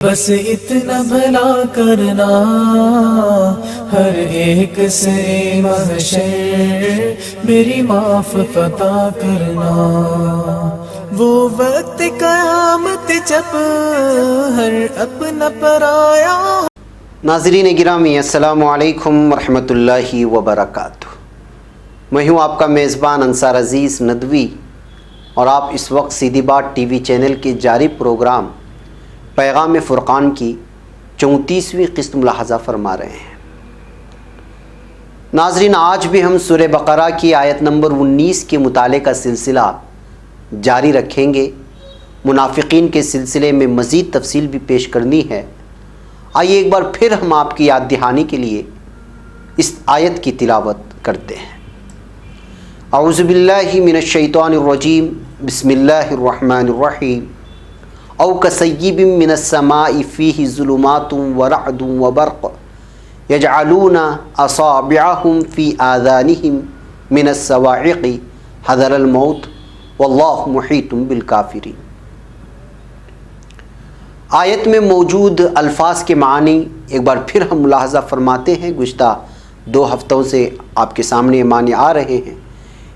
بس اتنا بھلا کرنا ہر ایک سے محشر میری معاف عطا کرنا، وہ وقت قیامت جب ہر اپنا پرایا۔ ناظرین گرامی، السلام علیکم ورحمۃ اللہ وبرکاتہ۔ میں ہوں آپ کا میزبان انصار عزیز ندوی، اور آپ اس وقت سیدھی بات ٹی وی چینل کے جاری پروگرام پیغام فرقان کی 34ویں قسط ملاحظہ فرما رہے ہیں۔ ناظرین، آج بھی ہم سورہ بقرہ کی آیت نمبر 19 کے مطالعے کا سلسلہ جاری رکھیں گے۔ منافقین کے سلسلے میں مزید تفصیل بھی پیش کرنی ہے۔ آئیے ایک بار پھر ہم آپ کی یاد دہانی کے لیے اس آیت کی تلاوت کرتے ہیں۔ اعوذ باللہ من الشیطان الرجیم، بسم اللہ الرحمن الرحیم۔ او کصیب من السماء فیہ ظلمات ورعد وبرق یجعلون اصابعهم فی آذانہم من الصواعق حذر الموت واللہ محیط بالکافرین۔ آیت میں موجود الفاظ کے معنی ایک بار پھر ہم ملاحظہ فرماتے ہیں۔ گزشتہ 2 ہفتوں سے آپ کے سامنے یہ معنی آ رہے ہیں،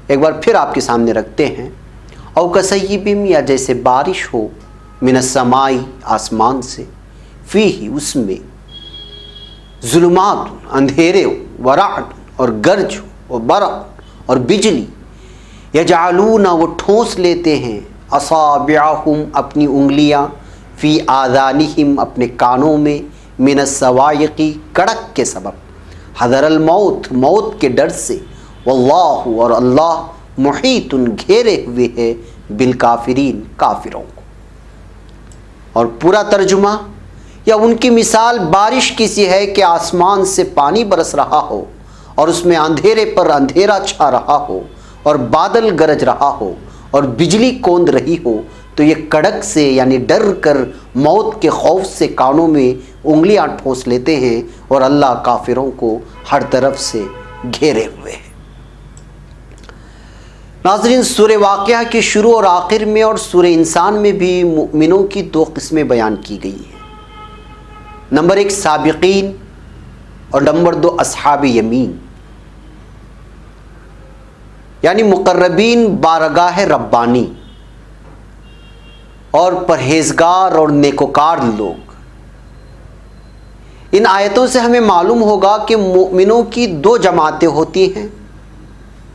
ایک بار پھر آپ کے سامنے رکھتے ہیں۔ او کصیب، یا جیسے بارش ہو، من السماء، آسمان سے، فیہ، اس میں، ظلمات، اندھیرے ہو، ورعد، اور گرج ہو، وبرق، اور بجلی، یجعلون، وہ ٹھونس لیتے ہیں، اصابعہم، اپنی انگلیاں، فی آذانہم، اپنے کانوں میں، من الصواعق، کڑک کے سبب، حذر الموت، موت کے ڈر سے، واللہ، اور اللہ، محیط، گھیرے ہوئے ہے، بالکافرین، کافروں کو۔ اور پورا ترجمہ یا ان کی مثال بارش کی سی ہے کہ آسمان سے پانی برس رہا ہو اور اس میں اندھیرے پر اندھیرا چھا رہا ہو اور بادل گرج رہا ہو اور بجلی کوند رہی ہو، تو یہ کڑک سے یعنی ڈر کر، موت کے خوف سے کانوں میں انگلیاں ٹھونس لیتے ہیں، اور اللہ کافروں کو ہر طرف سے گھیرے ہوئے ہے۔ ناظرین، سورہ واقعہ کے شروع اور آخر میں اور سورہ انسان میں بھی مؤمنوں کی 2 قسمیں بیان کی گئی ہیں۔ نمبر 1 سابقین، اور نمبر 2 اصحاب یمین، یعنی مقربین بارگاہ ربانی اور پرہیزگار اور نیکوکار لوگ۔ ان آیتوں سے ہمیں معلوم ہوگا کہ مؤمنوں کی 2 جماعتیں ہوتی ہیں،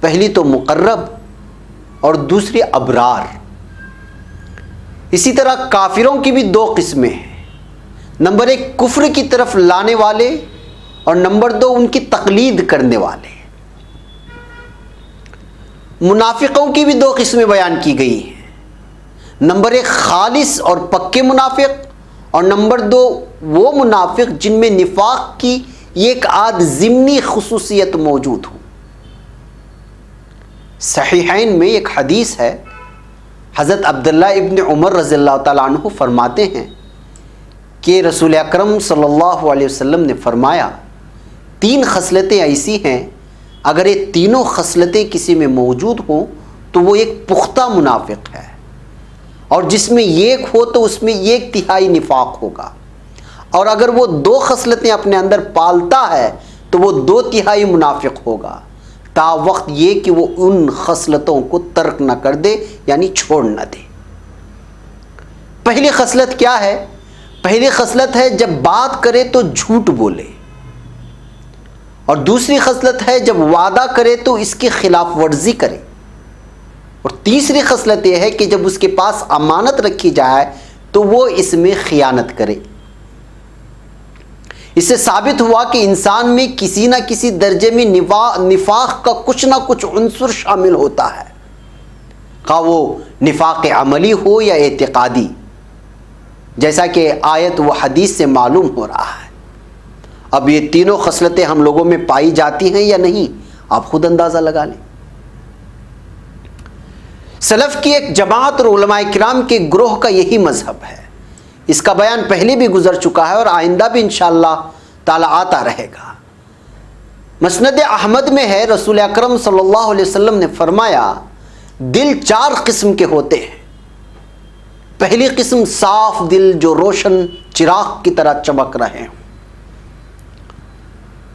پہلی تو مقرب اور دوسری ابرار۔ اسی طرح کافروں کی بھی 2 قسمیں ہیں، نمبر 1 کفر کی طرف لانے والے، اور نمبر 2 ان کی تقلید کرنے والے۔ منافقوں کی بھی 2 قسمیں بیان کی گئی ہیں، نمبر 1 خالص اور پکے منافق، اور نمبر 2 وہ منافق جن میں نفاق کی ایک آدھ ضمنی خصوصیت موجود ہو۔ صحیحین میں ایک حدیث ہے، حضرت عبداللہ ابن عمر رضی اللہ تعالیٰ عنہ فرماتے ہیں کہ رسول اکرم صلی اللہ علیہ وسلم نے فرمایا، 3 خصلتیں ایسی ہیں، اگر یہ تینوں خصلتیں کسی میں موجود ہوں تو وہ ایک پختہ منافق ہے، اور جس میں ایک ہو تو اس میں 1/3 نفاق ہوگا، اور اگر وہ 2 خصلتیں اپنے اندر پالتا ہے تو وہ 2/3 منافق ہوگا، تا وقت یہ کہ وہ ان خصلتوں کو ترک نہ کر دے، یعنی چھوڑ نہ دے۔ پہلی خصلت کیا ہے؟ پہلی خصلت ہے جب بات کرے تو جھوٹ بولے، اور دوسری خصلت ہے جب وعدہ کرے تو اس کی خلاف ورزی کرے، اور تیسری خصلت یہ ہے کہ جب اس کے پاس امانت رکھی جائے تو وہ اس میں خیانت کرے۔ اس سے ثابت ہوا کہ انسان میں کسی نہ کسی درجے میں نفاق کا کچھ نہ کچھ عنصر شامل ہوتا ہے، خواہ وہ نفاق عملی ہو یا اعتقادی، جیسا کہ آیت و حدیث سے معلوم ہو رہا ہے۔ اب یہ تینوں خصلتیں ہم لوگوں میں پائی جاتی ہیں یا نہیں، آپ خود اندازہ لگا لیں۔ سلف کی ایک جماعت اور علماء کرام کے گروہ کا یہی مذہب ہے۔ اس کا بیان پہلے بھی گزر چکا ہے اور آئندہ بھی انشاءاللہ تعالی آتا رہے گا۔ مسند احمد میں ہے، رسول اکرم صلی اللہ علیہ وسلم نے فرمایا، دل 4 قسم کے ہوتے ہیں۔ پہلی قسم صاف دل جو روشن چراغ کی طرح چمک رہے ہوں۔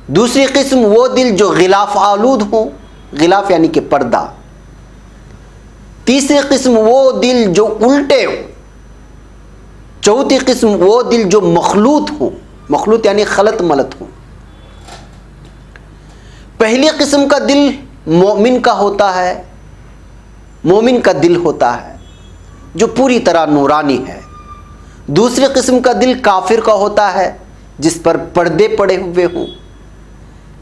دوسری قسم وہ دل جو غلاف آلود ہوں، غلاف یعنی کہ پردہ۔ تیسری قسم وہ دل جو الٹے ہوں۔ چوتھی قسم وہ دل جو مخلوط ہوں، مخلوط یعنی خلط ملط ہوں۔ پہلی قسم کا دل مومن کا ہوتا ہے، مومن کا دل ہوتا ہے جو پوری طرح نورانی ہے۔ دوسری قسم کا دل کافر کا ہوتا ہے جس پر پردے پڑے ہوئے ہوں۔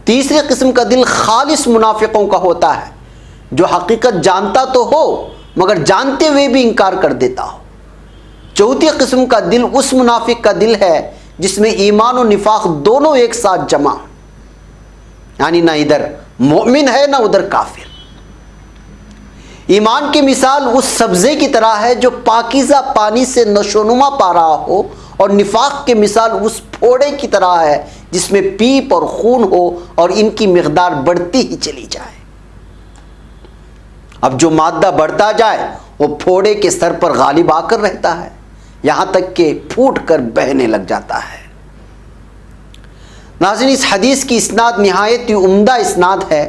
تیسری قسم کا دل خالص منافقوں کا ہوتا ہے جو حقیقت جانتا تو ہو مگر جانتے ہوئے بھی انکار کر دیتا ہو۔ چوتھی قسم کا دل اس منافق کا دل ہے جس میں ایمان و نفاق دونوں ایک ساتھ جمع، یعنی نہ ادھر مومن ہے نہ ادھر کافر۔ ایمان کی مثال اس سبزے کی طرح ہے جو پاکیزہ پانی سے نشوونما پا رہا ہو، اور نفاق کی مثال اس پھوڑے کی طرح ہے جس میں پیپ اور خون ہو اور ان کی مقدار بڑھتی ہی چلی جائے۔ اب جو مادہ بڑھتا جائے وہ پھوڑے کے سر پر غالب آ کر رہتا ہے یہاں تک کہ پھوٹ کر بہنے لگ جاتا ہے۔ ناظرین، اس حدیث کی اسناد نہایت ہی عمدہ اسناد ہے۔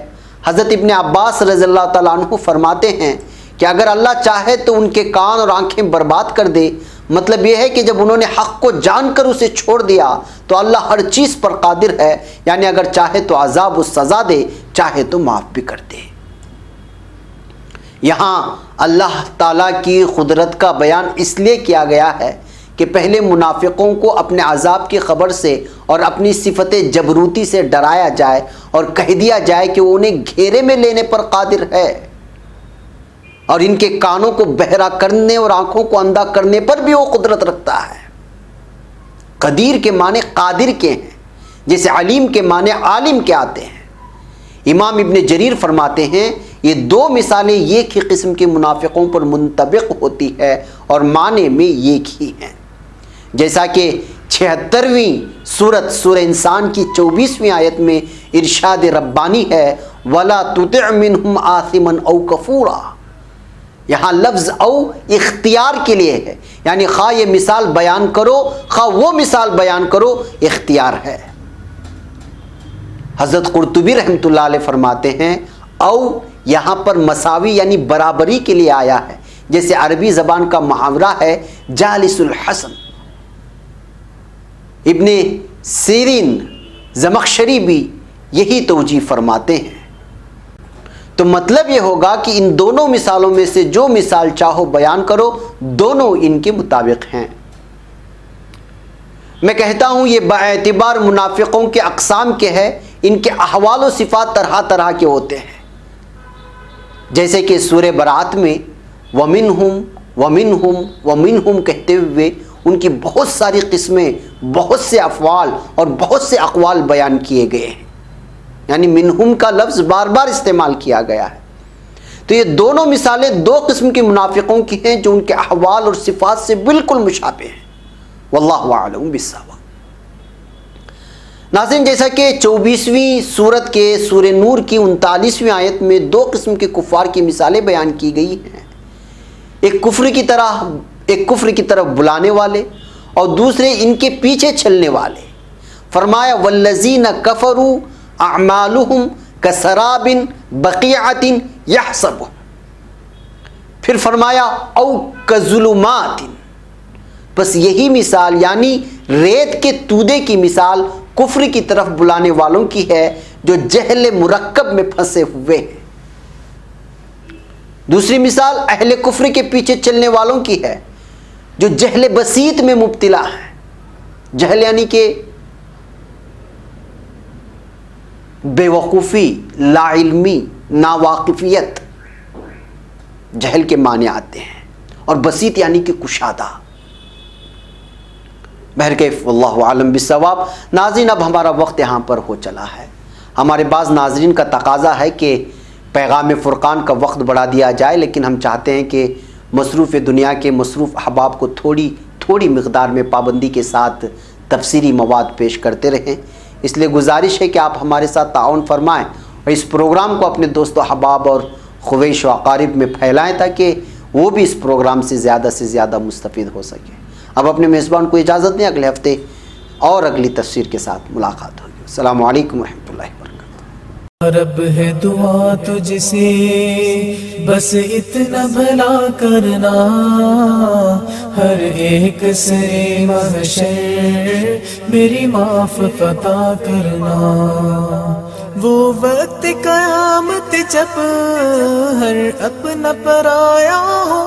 حضرت ابن عباس رضی اللہ تعالیٰ عنہ فرماتے ہیں کہ اگر اللہ چاہے تو ان کے کان اور آنکھیں برباد کر دے۔ مطلب یہ ہے کہ جب انہوں نے حق کو جان کر اسے چھوڑ دیا تو اللہ ہر چیز پر قادر ہے، یعنی اگر چاہے تو عذاب و سزا دے، چاہے تو معاف بھی کر دے۔ یہاں اللہ تعالیٰ کی قدرت کا بیان اس لیے کیا گیا ہے کہ پہلے منافقوں کو اپنے عذاب کی خبر سے اور اپنی صفت جبروتی سے ڈرایا جائے اور کہہ دیا جائے کہ وہ انہیں گھیرے میں لینے پر قادر ہے، اور ان کے کانوں کو بہرا کرنے اور آنکھوں کو اندھا کرنے پر بھی وہ قدرت رکھتا ہے۔ قدیر کے معنی قادر کے ہیں، جیسے علیم کے معنی عالم کے آتے ہیں۔ امام ابن جریر فرماتے ہیں یہ دو مثالیں ایک ہی قسم کے منافقوں پر منطبق ہوتی ہے اور معنی میں ایک ہی ہیں، جیسا کہ 76ویں سورت سورہ انسان کی 24ویں آیت میں ارشاد ربانی ہے وَلَا تُطِعْ مِنْهُمْ آثِمًا أَوْ كَفُورًا۔ یہاں لفظ او اختیار کے لیے ہے، یعنی خواہ یہ مثال بیان کرو خواہ وہ مثال بیان کرو، اختیار ہے۔ حضرت قرطبی رحمۃ اللہ علیہ فرماتے ہیں او یہاں پر مساوی یعنی برابری کے لیے آیا ہے، جیسے عربی زبان کا محاورہ ہے جالس الحسن۔ ابن سیرین زمخشری بھی یہی توجیہ فرماتے ہیں۔ تو مطلب یہ ہوگا کہ ان دونوں مثالوں میں سے جو مثال چاہو بیان کرو، دونوں ان کے مطابق ہیں۔ میں کہتا ہوں یہ باعتبار منافقوں کے اقسام کے ہے، ان کے احوال و صفات طرح طرح کے ہوتے ہیں، جیسے کہ سورہ برات میں وَمِنْهُمْ وَمِنْهُمْ وَمِنْهُمْ کہتے ہوئے ان کی بہت ساری قسمیں، بہت سے افعال اور بہت سے اقوال بیان کیے گئے ہیں، یعنی منہم کا لفظ بار بار استعمال کیا گیا ہے۔ تو یہ دونوں مثالیں دو قسم کے منافقوں کی ہیں جو ان کے احوال اور صفات سے بالکل مشابہ ہیں۔ واللہ اعلم بالصواب۔ ناظرین، جیسا کہ 24ویں سورت کے سورہ نور کی 39ویں آیت میں دو قسم کے کفار کی مثالیں بیان کی گئی ہیں، ایک کفر کی طرف بلانے والے اور دوسرے ان کے پیچھے چلنے والے۔ فرمایا والذین کفروا اعمالهم کسراب بقیعۃ یحسبہ، پھر فرمایا او کظلمات، بس یہی مثال یعنی ریت کے تودے کی مثال کفر کی طرف بلانے والوں کی ہے جو جہل مرکب میں پھنسے ہوئے ہیں۔ دوسری مثال اہل کفر کے پیچھے چلنے والوں کی ہے جو جہل بسیط میں مبتلا ہے۔ جہل یعنی کہ بے وقوفی، لا علمی، ناواقفیت، جہل کے معنی آتے ہیں، اور بسیط یعنی کہ کشادہ۔ بہرکیف واللہ عالم بالصواب۔ ناظرین، اب ہمارا وقت یہاں پر ہو چلا ہے۔ ہمارے بعض ناظرین کا تقاضا ہے کہ پیغام فرقان کا وقت بڑھا دیا جائے، لیکن ہم چاہتے ہیں کہ مصروف دنیا کے مصروف احباب کو تھوڑی مقدار میں پابندی کے ساتھ تفسیری مواد پیش کرتے رہیں۔ اس لیے گزارش ہے کہ آپ ہمارے ساتھ تعاون فرمائیں اور اس پروگرام کو اپنے دوست و احباب اور خویش و اقارب میں پھیلائیں تاکہ وہ بھی اس پروگرام سے زیادہ مستفید ہو سکیں۔ اب اپنے میزبان کو اجازت دیں، اگلے ہفتے اور اگلی تفسیر کے ساتھ ملاقات ہوگی۔ السلام علیکم ورحمۃ اللہ وبرکاتہ۔ رب ہے دعا تجھ سے بس اتنا بھلا کرنا، ہر ایک سے محشر میری معاف عطا کرنا، وہ وقت قیامت جب ہر اپنا پرایا ہو